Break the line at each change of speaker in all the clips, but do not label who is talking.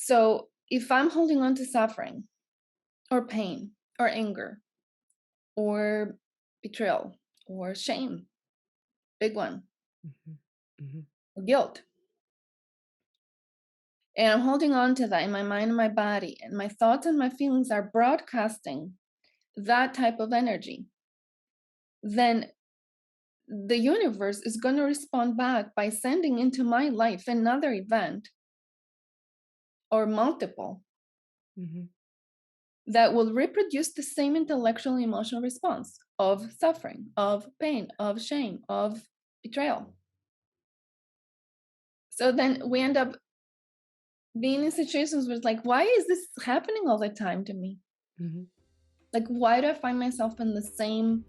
So if I'm holding on to suffering or pain or anger or betrayal or shame, big one, or guilt, and I'm holding on to that in my mind and my body, and my thoughts and my feelings are broadcasting that type of energy, then the universe is going to respond back by sending into my life another event or multiple that will reproduce the same intellectual emotional response of suffering, of pain, of shame, of betrayal. So then we end up being in situations where it's like, why is this happening all the time to me? Like, why do I find myself in the same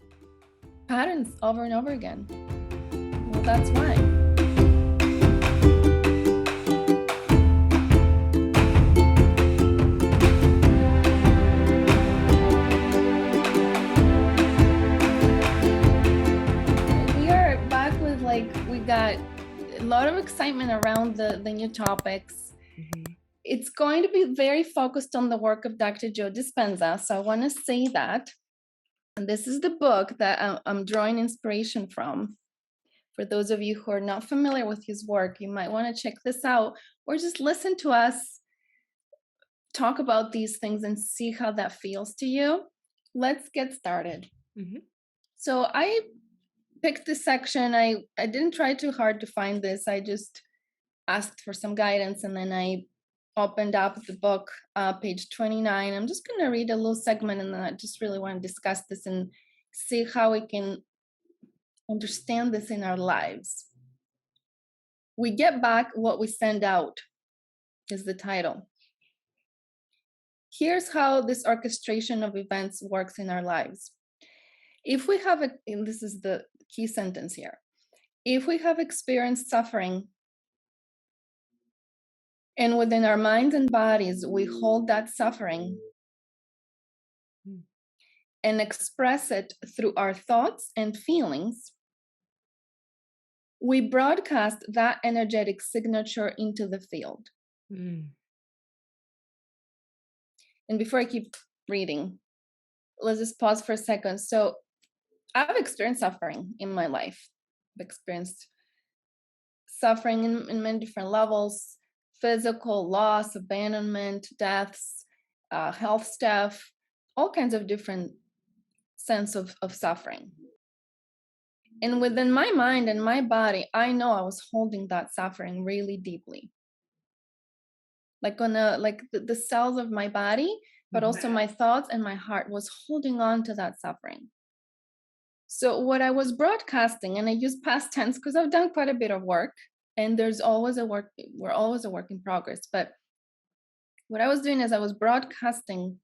patterns over and over again? Well, that's why. We are back with, like, we got a lot of excitement around the new topics. It's going to be very focused on the work of Dr. Joe Dispenza. So I want to say that. And this is the book that I'm drawing inspiration from. For those of you who are not familiar with his work, you might want to check this out or just listen to us talk about these things and see how that feels to you. Let's get started. So I picked this section. I didn't try too hard to find this. I just asked for some guidance, and then I opened up the book, page 29. I'm just going to read a little segment, and then I just really want to discuss this and see how we can understand this in our lives. We get back what we send out is the title. Here's how this orchestration of events works in our lives. If we have, and this is the key sentence here, if we have experienced suffering and within our minds and bodies, we hold that suffering and express it through our thoughts and feelings, we broadcast that energetic signature into the field. And before I keep reading, let's just pause for a second. So I've experienced suffering in my life. I've experienced suffering in many different levels: physical loss, abandonment, deaths, health stuff, all kinds of different sense of suffering. And within my mind and my body, I know I was holding that suffering really deeply. Like on the cells of my body, but also my thoughts and my heart was holding on to that suffering. So what I was broadcasting, and I use past tense because I've done quite a bit of work, and we're always a work in progress. But what I was doing is I was broadcasting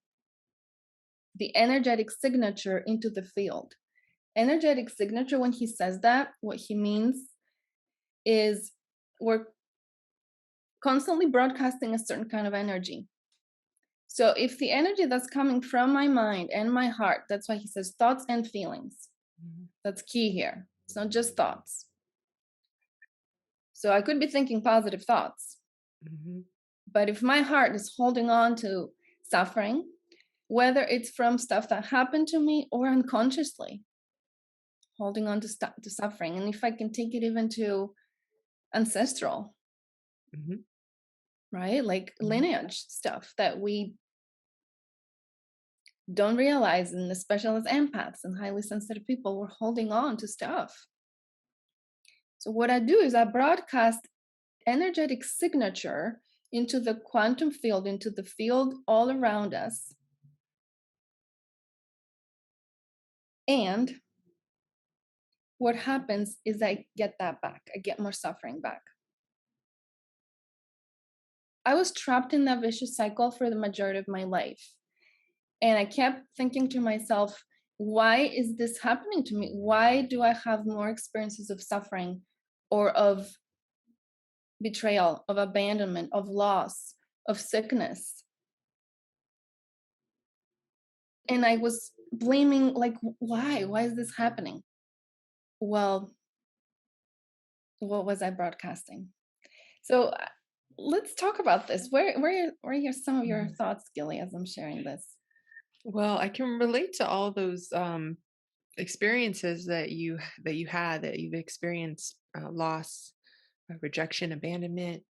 the energetic signature into the field. Energetic signature, when he says that, what he means is we're constantly broadcasting a certain kind of energy. So if the energy that's coming from my mind and my heart, that's why he says thoughts and feelings. That's key here. It's not just thoughts. So I could be thinking positive thoughts. But if my heart is holding on to suffering, whether it's from stuff that happened to me or unconsciously, holding on to suffering, and if I can take it even to ancestral, right? Like lineage stuff that we don't realize, and especially as empaths and highly sensitive people, we're holding on to stuff. So what I do is I broadcast energetic signature into the quantum field, into the field all around us. And what happens is I get that back. I get more suffering back. I was trapped in that vicious cycle for the majority of my life. And I kept thinking to myself, why is this happening to me? Why do I have more experiences of suffering or of betrayal, of abandonment, of loss, of sickness? And I was blaming, like, why? Why is this happening? Well, what was I broadcasting? So let's talk about this. Where are some of your
Mhm.
thoughts, Gilly, as I'm sharing this?
Well, I can relate to all those experiences that you had that you've experienced loss, rejection, abandonment,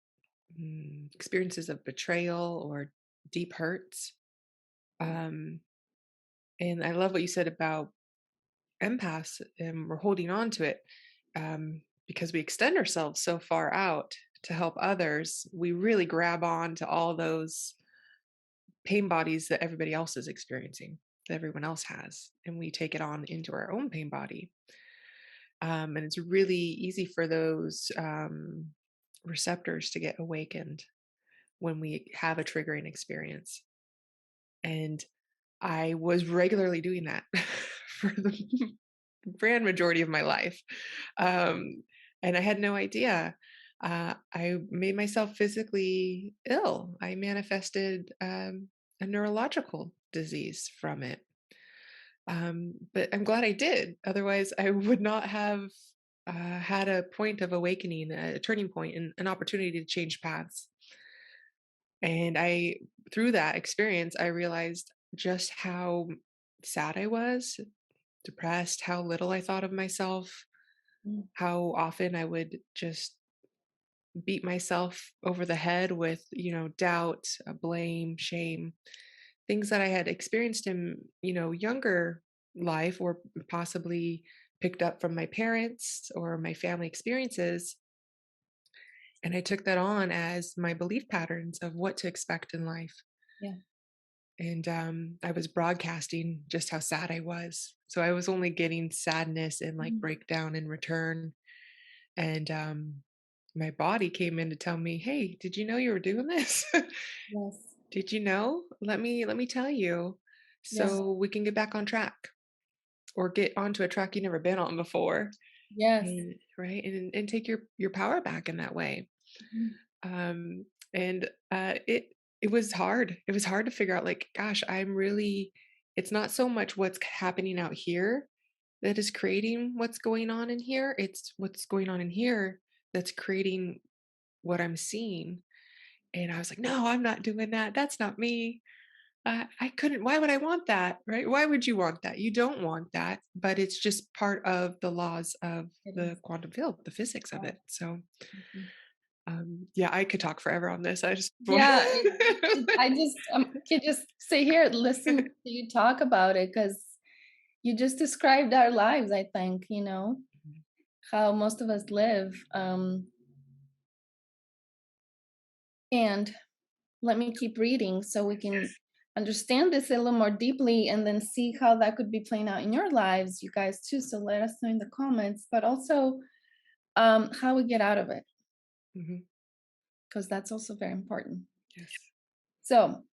experiences of betrayal or deep hurts. Um, and I love what you said about empaths, and we're holding on to it because we extend ourselves so far out to help others. We really grab on to all those pain bodies that everybody else is experiencing, that everyone else has, and we take it on into our own pain body. And it's really easy for those receptors to get awakened when we have a triggering experience. And I was regularly doing that for the grand majority of my life. Um, and I had no idea. I made myself physically ill. I manifested a neurological disease from it. But I'm glad I did. Otherwise, I would not have had a point of awakening, a turning point, and an opportunity to change paths. And through that experience, I realized just how sad I was, depressed, how little I thought of myself,
Mm,
how often I would just beat myself over the head with, doubt, blame, shame, things that I had experienced in, younger life or possibly picked up from my parents or my family experiences. And I took that on as my belief patterns of what to expect in life.
yeah.
And I was broadcasting just how sad I was. So I was only getting sadness and like
Mm,
breakdown in return. And my body came in to tell me, "Hey, did you know you were doing this?
yes.
Did you know? Let me tell you,
Yeah.
so we can get back on track or get onto a track you've never been on before,
Yes.
and right, and take your power back in that way."
Mhm.
Um, and it was hard. It was hard to figure out, like, gosh, I'm really. It's not so much what's happening out here that is creating what's going on in here. It's what's going on in here that's creating what I'm seeing. And I was like, no, I'm not doing that. That's not me. I couldn't. Why would I want that? Right? Why would you want that? You don't want that, but it's just part of the laws of
It
the
is.
quantum field, the physics of
Yeah.
it. So,
Mhm.
yeah, I could talk forever on this. I just,
Yeah, I just can just sit here and listen to you talk about it because you just described our lives, I think, how most of us live. And let me keep reading so we can understand this a little more deeply and then see how that could be playing out in your lives, you guys, too. So let us know in the comments, but also how we get out of it,
Mhm.
because that's also very important.
Yes.
So,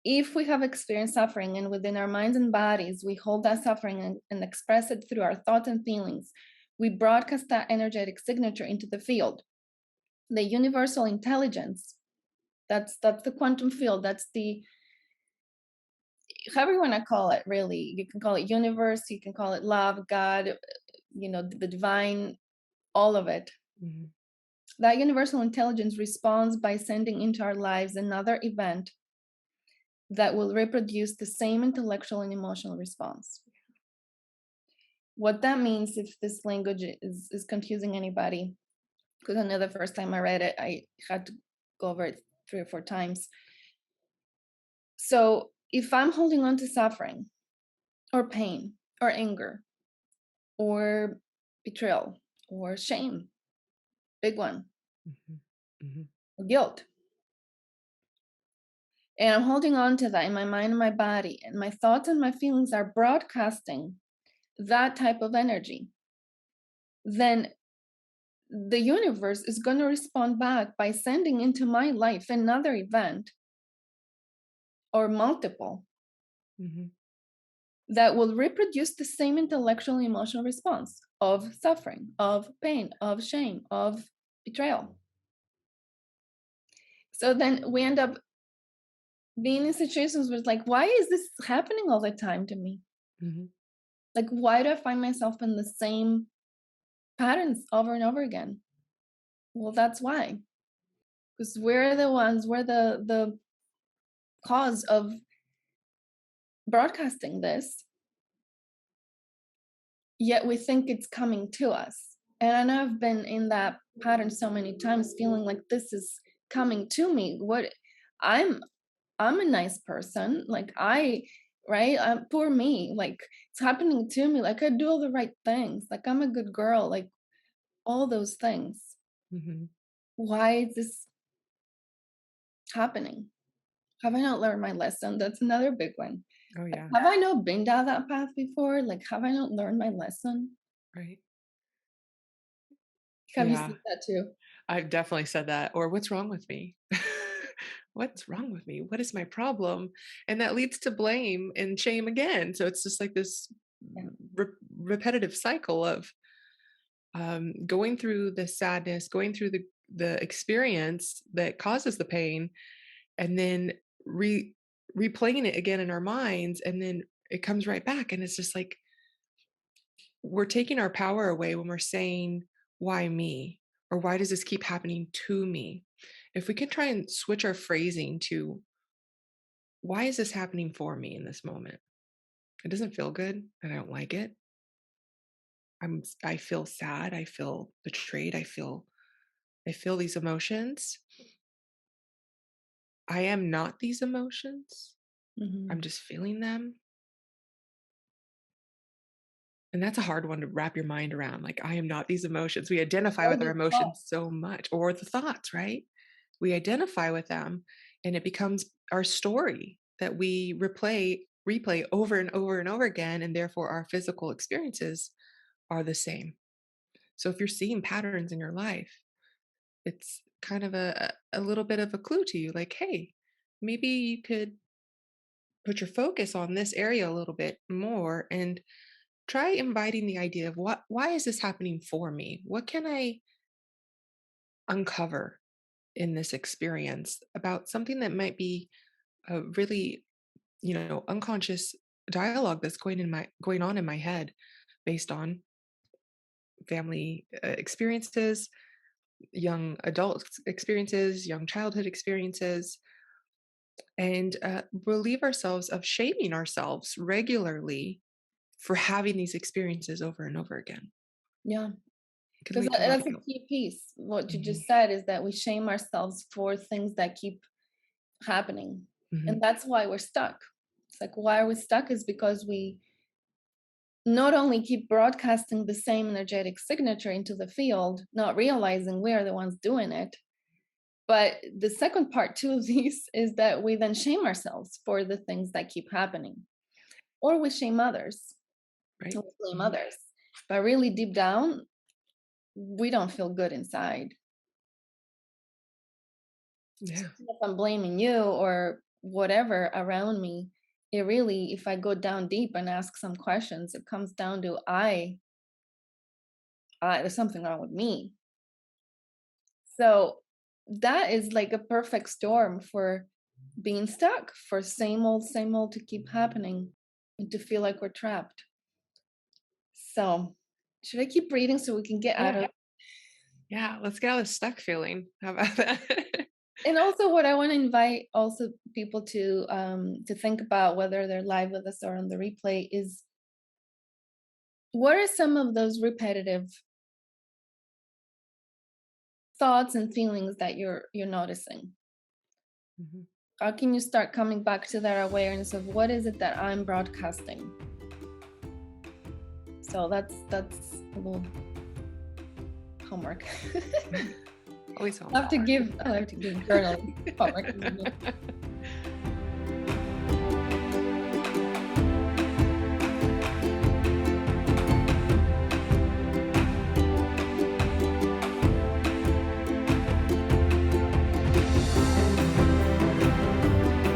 if we have experienced suffering and within our minds and bodies, we hold that suffering and express it through our thoughts and feelings, we broadcast that energetic signature into the field. The universal intelligence, that's the quantum field, that's the however you want to call it, really. You can call it universe, you can call it love, God, the divine, all of it.
Mhm.
That universal intelligence responds by sending into our lives another event that will reproduce the same intellectual and emotional response. What that means, if this language is confusing anybody, because I know the first time I read it, I had to go over it 3 or 4 times. So if I'm holding on to suffering or pain or anger or betrayal or shame, big one,
Mhm. Mhm.
or guilt, and I'm holding on to that in my mind and my body, and my thoughts and my feelings are broadcasting that type of energy, then the universe is going to respond back by sending into my life another event or multiple
Mhm.
that will reproduce the same intellectual and emotional response of suffering, of pain, of shame, of betrayal. So then we end up being in situations where it's like, why is this happening all the time to me?
Mhm.
Like, why do I find myself in the same patterns over and over again? Well, that's why. because we're the cause of broadcasting this, yet we think it's coming to us. And I know I've been in that pattern so many times, feeling like this is coming to me. What I'm I'm a nice person. Like right? Poor me. Like it's happening to me. Like I do all the right things. Like I'm a good girl. Like all those things.
Hmm.
Why is this happening? Have I not learned my lesson? That's another big one.
Oh
Like,
yeah.
have I not been down that path before? Like, have I not learned my lesson?
Right.
Have you
Yeah.
seen that too?
I've definitely said that. Or what's wrong with me? What's wrong with me? What is my problem? And that leads to blame and shame again. So it's just like this
Yeah.
repetitive cycle of going through the sadness, going through the experience that causes the pain, and then replaying it again in our minds, and then it comes right back, and it's just like we're taking our power away when we're saying, why me? Or why does this keep happening to me? If we can try and switch our phrasing to, why is this happening for me in this moment? It doesn't feel good and I don't like it. I feel sad, I feel betrayed, I feel these emotions. I am not these emotions. I'm
Mhm.
just feeling them. And that's a hard one to wrap your mind around. Like, I am not these emotions. We identify
Or
with our
the
emotions
thoughts.
so much, or the thoughts, right? We identify with them, and it becomes our story that we replay over and over and over again. And therefore, our physical experiences are the same. So, if you're seeing patterns in your life, it's kind of a little bit of a clue to you like, hey, maybe you could put your focus on this area a little bit more and try inviting the idea of why is this happening for me? What can I uncover in this experience about something that might be a really, unconscious dialogue that's going on in my head based on family experiences, young adult experiences, young childhood experiences, and relieve ourselves of shaming ourselves regularly for having these experiences over and over again.
Yeah.
It can
Because
lead to a lot of
that's a
guilt.
key piece. What you
Hmm.
just said is that we shame ourselves for things that keep happening.
Hmm.
And that's why we're stuck. It's like why are we stuck is because we not only keep broadcasting the same energetic signature into the field, not realizing we are the ones doing it. But the second part too of these is that we then shame ourselves for the things that keep happening, or we shame others,
Right.
or we blame
Hmm.
others. But really deep down, we don't feel good inside. So
Yeah.
if I'm blaming you or whatever around me, it really, if I go down deep and ask some questions, it comes down to there's something wrong with me. So that is like a perfect storm for being stuck, for same old to keep happening and to feel like we're trapped. So should I keep reading so we can get out
Yeah.
of?
Yeah. Let's get out of stuck feeling. How about that?
And also what I want to invite also people to think about whether they're live with us or on the replay is what are some of those repetitive thoughts and feelings that you're noticing?
Mhm.
How can you start coming back to that awareness of what is it that I'm broadcasting? So that's a little homework.
Always
I have to
homework.
give I have to give journaling homework, isn't it?